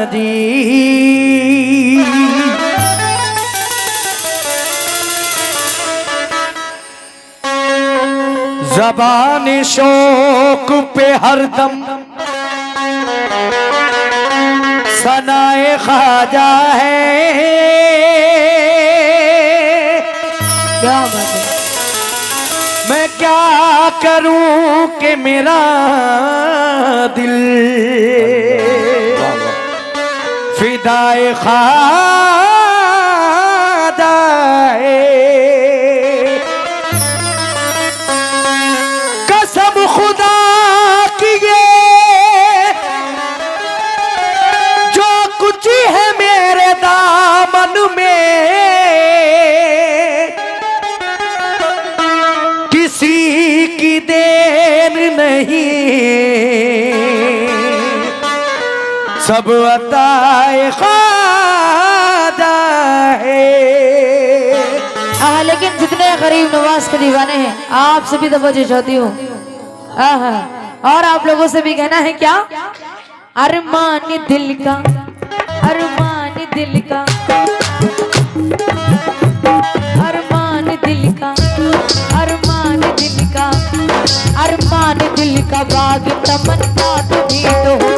जी। ज़बान शौक पे हरदम सनाए ख्वाजा है। क्या बात है। मैं क्या करूं कि मेरा दिल फिदाए ख्वाजा है। कसम खुदा की ये जो कुछ है मेरे दामन में किसी की देन नहीं, सब अताए ख्वाजा है। लेकिन जितने गरीब नवाज के दीवाने हैं आप सभी तवज्जो चाहती हूँ। और आप लोगों से भी कहना है क्या, अरमान दिल का, अरमान दिल का, अरमान दिल का, अरमान दिल का, अरमान दिल का बाग तमन्ना तुम्ही तो हो।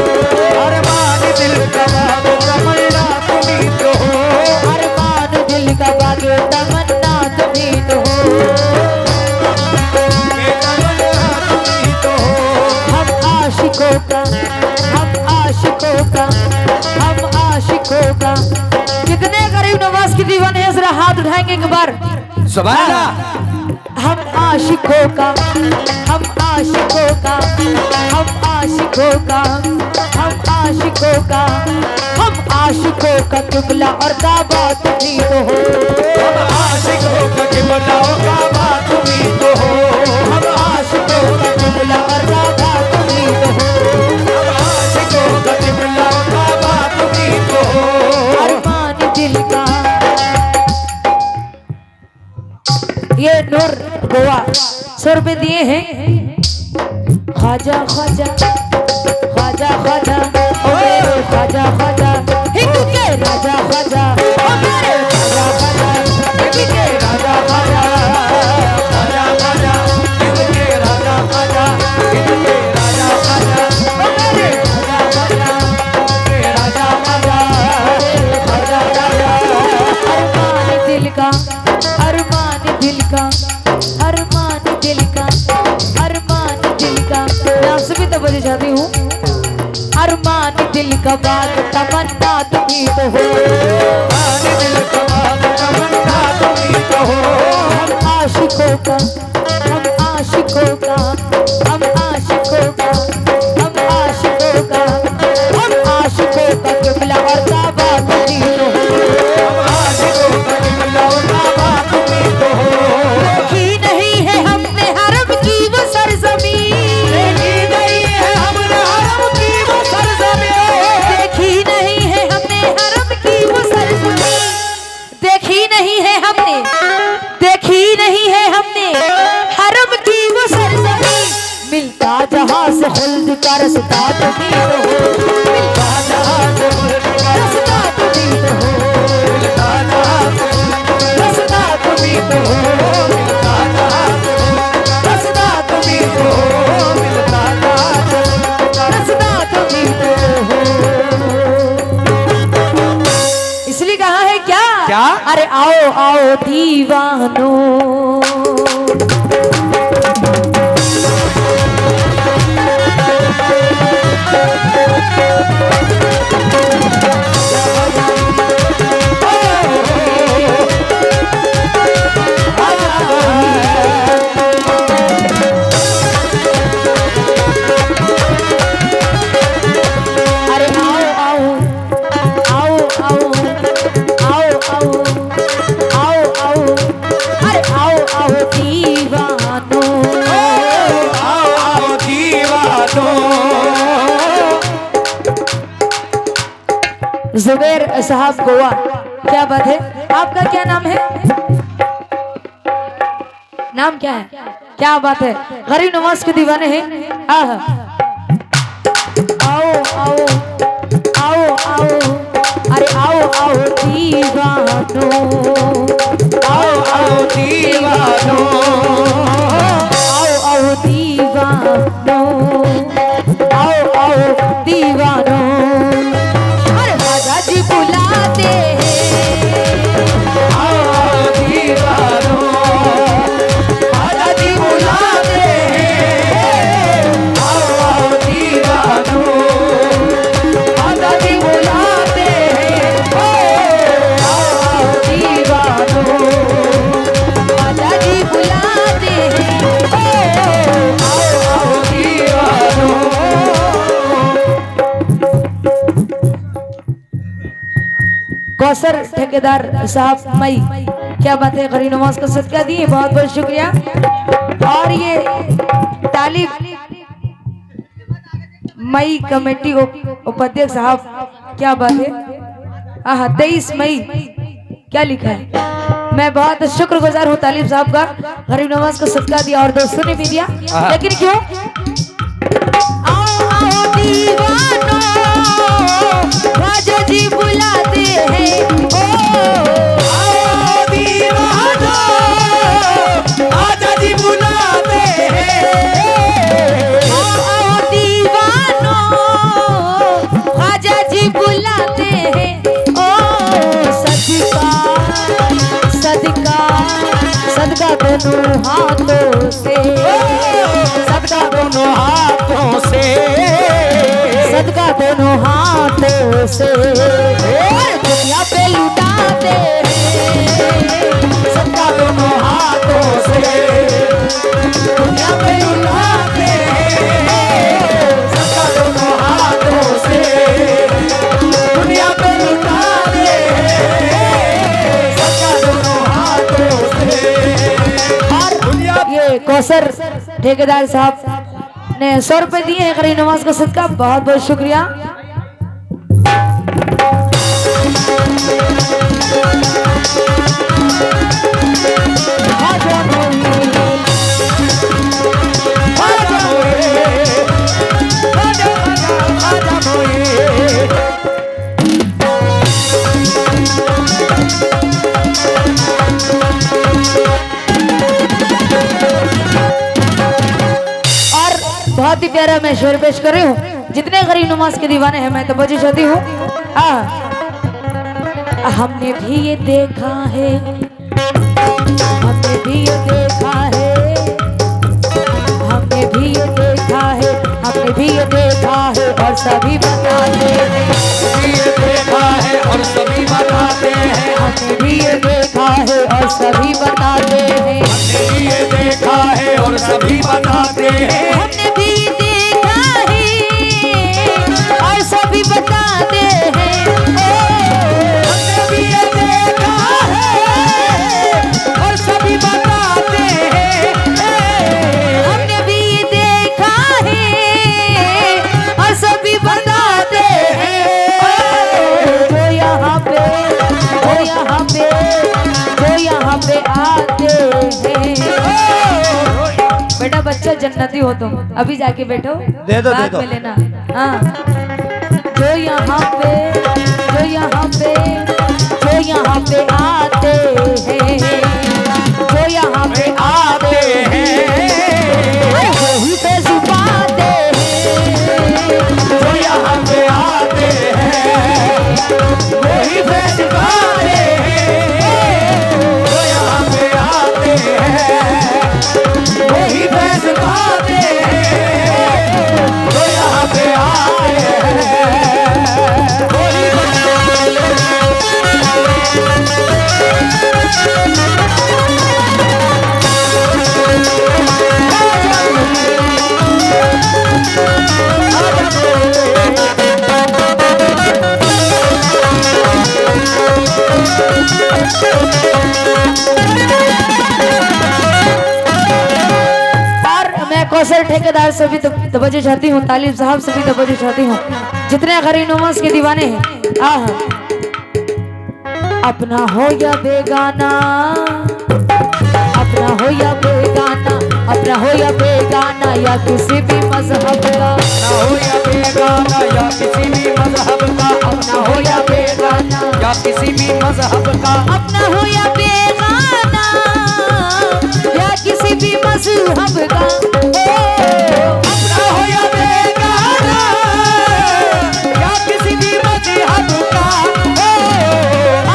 अरमान दिल का बाग तमन्ना तुम्ही तो हो। अरमान दिल का बाग तमन्ना तुम्ही तो हो। हम आशिकों का, हम आशिकों का, हम आशिकों का। कितने गरीब नवाज की दीवाने हैं, जरा हाथ उठाएंगे एक बार। सुभान अल्लाह। हम आशिकों का, हम आशिकों का, हम आशिकों का, हम आशिकों का, हम आशिकों का किबला और काबा तुम्ही तो हो। हम आशिकों का किबला और काबा तुम्ही तो हो। हम आशिकों का किबला और काबा तुम्ही तो हो। हम आशिकों का किबला और काबा तुम्ही तो हो। अरमान दिल का। ये नूर गोवा सुर में दिए हैं ख्वाजा ख्वाजा ख्वाजा ख्वाजा ओ मेरे ख्वाजा ख्वाजा हिंदू के राजा ख्वाजा ओ मेरे ख्वाजा ख्वाजा हिंदू के राजा ख्वाजा ख्वाजा ख्वाजा हिंद के राजा ख्वाजा, हिंद के राजा ख्वाजा, ओ मेरे ख्वाजा ख्वाजा के राजा ख्वाजा, ख्वाजा ख्वाजा। अरमान दिल का, अरमान दिल का, अरमान दिल का, अरमान दिल का। मैं आपसे भी तवज्जो चाहती हूँ। अरमान दिल का बाग तमन्ना तुम्ही तो हो। अरमान दिल का बाग तमन्ना तुम्ही तो हो। हम आशिकों का, हम आशिकों का, हम आशिकों का, हम आशिकों का, हम आशिकों का किबला और काबा तुम्ही तो हो। हम आशिकों का किबला और काबा तुम्ही तो हो। देखी नहीं है हमने हरम की वो सरज़मीं, देखी नहीं है हमने हरम की वो सरज़मीं, देखी नहीं है हमने हरम की वो सरज़मीं, देखी नहीं है हमने, देखी नहीं है हमने हरम की वो सरज़मीं। मिलता जहां से खुल्द का रास्ता तुम्ही तो हो। मिलता जहां से खुल्द का रास्ता तुम्ही तो हो। मिलता जहां से रास्ता तुम्ही तो हो। मिलता जहां से रास्ता तुम्ही तो हो। मिलता जहां से रास्ता तुम्ही तो हो। इसलिए कहा है क्या, क्या? अरे आओ आओ दीवानो, अरे आओ आओ आओ आओ आओ आओ आओ आओ, अरे आओ आओ दीवानो। आओ आओ दीवानो। जुबैर साहब गोवा, क्या बात है। आपका क्या नाम है, नाम क्या है, क्या बात है। गरीब नवाज के दीवाने हैं। आओ आओ आओ आओ आओ दीवानो, आओ आओ दीवानो, आओ आओ दीवानो, आओ आओ दीवानो। अरे राजा जी बुलाते हैं, आओ आओ दीवानो, राजा जी बुलाते हैं। आओ आओ दीवानो, राजा जी बुलाते हैं। आओ आओ दीवानो, राजा जी बुलाते हैं। आओ आओ दीवानो। कौसर ठेकेदार साहब मई, क्या बात है, गरीब नवाज का सदका दिए, बहुत बहुत शुक्रिया। और ये तालिब मई कमेटी उपाध्यक्ष साहब, क्या बात है, 23 मई क्या लिखा है। मैं बहुत शुक्रगुजार हूँ तालिब साहब का, गरीब नवाज का सदका दिया और दोस्तों ने भी दिया। लेकिन क्यों, आओ आओ दीवानो, राजा जी बुलाते हैं। आओ दीवानो, राजा जी बुलाते हैं। आओ दीवानो, राजा जी बुलाते हैं। ओ सदका सदका सदका दोनों हाथों से, सदका दोनों हाथों से, सदका दोनों हाथों से, दुनिया पे लुटाते हैं। सदका दोनों हाथों से, दुनिया पे लुटाते हैं। सदका दोनों हाथों से, दुनिया पे लुटाते हैं। सदका दोनों हाथों से। और ये कौसर ठेकेदार साहब ने 100 रुपए दिए हैं गरीब नवाज का सदका, बहुत बहुत शुक्रिया। बहुत ही प्यारा मैं शेर पेश कर रही हूँ। जितने गरीब नवाज के दीवाने हैं मैं तो बजी चाहती हूँ। हमने भी ये देखा है, हमने भी ये देखा है, हमने भी ये देखा है, हमने भी ये देखा है और सभी बताते हैं। ये देखा है और सभी बताते हैं। हमने भी ये देखा है और सभी बताते हैं। हमने ये देखा है और सभी बताते हैं। हमने भी देखा है और सभी बताते हैं। हमने भी ये देखा है और सभी बताते हैं। हमने भी ये देखा है और सभी बताते हैं। जो यहाँ पे, जो यहाँ पे, जो यहाँ पे आते हैं। बेटा बच्चा जन्नती हो तुम, अभी जाके बैठो, दे दो, बाद दे दो। में लेना। हाँ, जो यहाँ पे, जो यहाँ पे, जो यहाँ पे आते हैं, जो यहाँ पे आते हैं, वही पे छुपाते हैं। जो यहाँ पे आते हैं वही फैस पाते हैं। जो यहाँ पे आते हैं वही फैस पाते हैं। जो यहाँ पे आते हैं वही कौशल ठेकेदार से भी तवज्जो चाहती हूँ, तालिब साहब से भी तवज्जो चाहती हूँ, जितने गरीब नवाज के दीवाने हैं। अपना हो या बेगाना, अपना हो या बेगाना, अपना हो या बेगाना, या किसी भी मजहब का, ना हो या बेगाना या किसी भी मजहब का, अपना हो या बेगाना या या किसी भी मजहब का, अपना हो या बेगाना, या किसी भी मजहब का, अपना हो या बेगाना, या किसी भी मजहब का,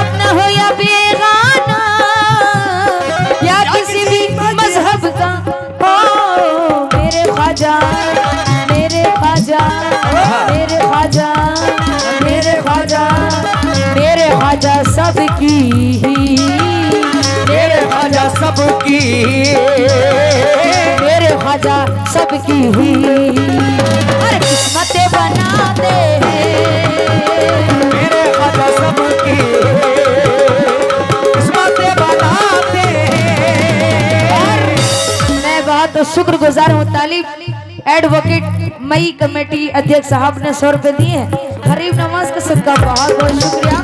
अपना हो या बेगाना, या किसी भी मजहब का। ओ मेरे ख्वाजा, मेरे ख्वाजा, मेरे ख्वाजा, मेरे ख्वाजा, मेरे ख्वाजा सबकी, मेरे ख्वाजा सबकी, मेरे ख्वाजा सबकी ही अरे किस्मतें बनाते हैं, मेरे ख्वाजा सबकी किस्मतें बनाते हैं। मैं बहुत शुक्रगुजार हूँ। तालिब एडवोकेट मई कमेटी अध्यक्ष साहब ने 100 रुपए दिए हैं। गरीब नवाज का सदका बहुत बहुत शुक्रिया।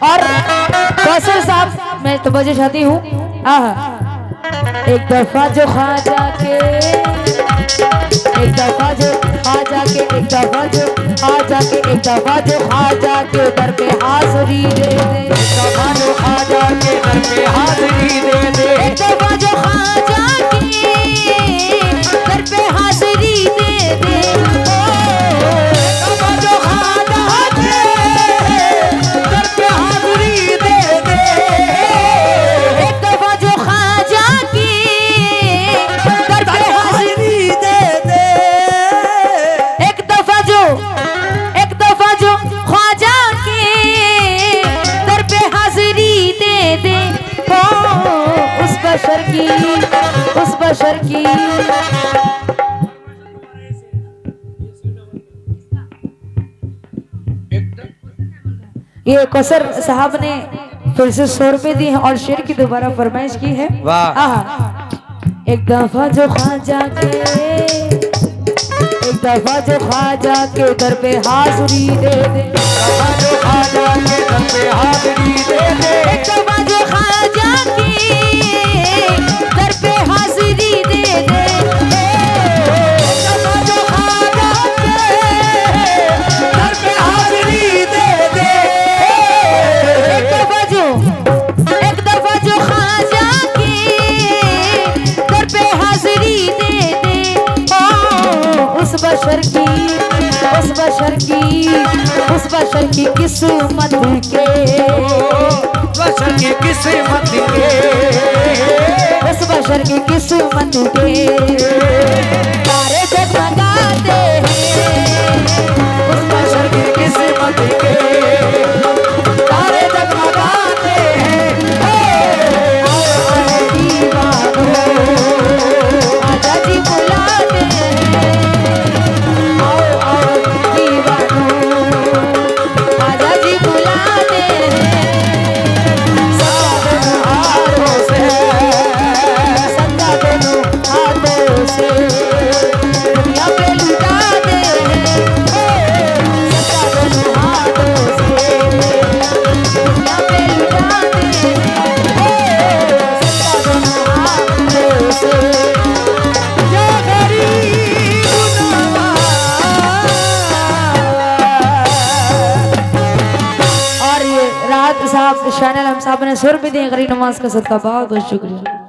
और कौशल साहब मैं तो बजे चाहती हूँ। एक दफा जो ख्वाजा के, एक दफा जो ख्वाजा के, एक दफा जो ख्वाजा के, एक दफा जो ख्वाजा के दर पे हाजिरी दे दे, एक दफा जो ख्वाजा के दर पे हाजिरी दे दे, एक दफा जो ख्वाजा के दर पे हाजिरी दे दे, एक दफा जो ख्वाजा के दर पे हाजिरी दे दे, एक दफा जो ख्वाजा के दर पे हाजिरी दे दे, एक दफा जो ख्वाजा के दर पे हाजिरी दे दे। ओ उस बशर की, उस बशर की ये कौसर साहब ने फिर से 100 रुपए दिए हैं और शेर की दोबारा फरमाइश की है। वाह। एक दफा जो ख्वाजा के, एक दफा जो ख्वाजा के दर पे हाजिरी दे दे, दफा जो ख्वाजा के दर पे हाजिरी दे दे, एक दफा जो ख्वाजा के दर पे हाजिरी दे दे, एक दफा जो ख्वाजा के दर पे हाजिरी दे दे, एक दफा जो ख्वाजा के दर पे हाजिरी दे दे। ओ उस बशर की, उस बशर की, उस बशर की किस्मत के, बशर की किस्मत के, उस बशर की किस्मत के तारे जगमगाते हैं, उस बशर की किस्मत के तारे जगमगाते हैं। आए दीवानो आजा जी बुलाते हैं, आओ आओ दीवानो आजा जी बुलाते हैं, सावन हारों से, सदा दोनों हाथों से दुनिया पे लुटाते हैं, सदा दोनों हाथों से दुनिया पे लुटाते हैं, सदा दोनों हाथों से। जो गरीब नवाज। और ये राहत साहब शान आलम साहब ने 100 रुपए दिए। गरीब नवाज का सदका बहुत बहुत शुक्रिया।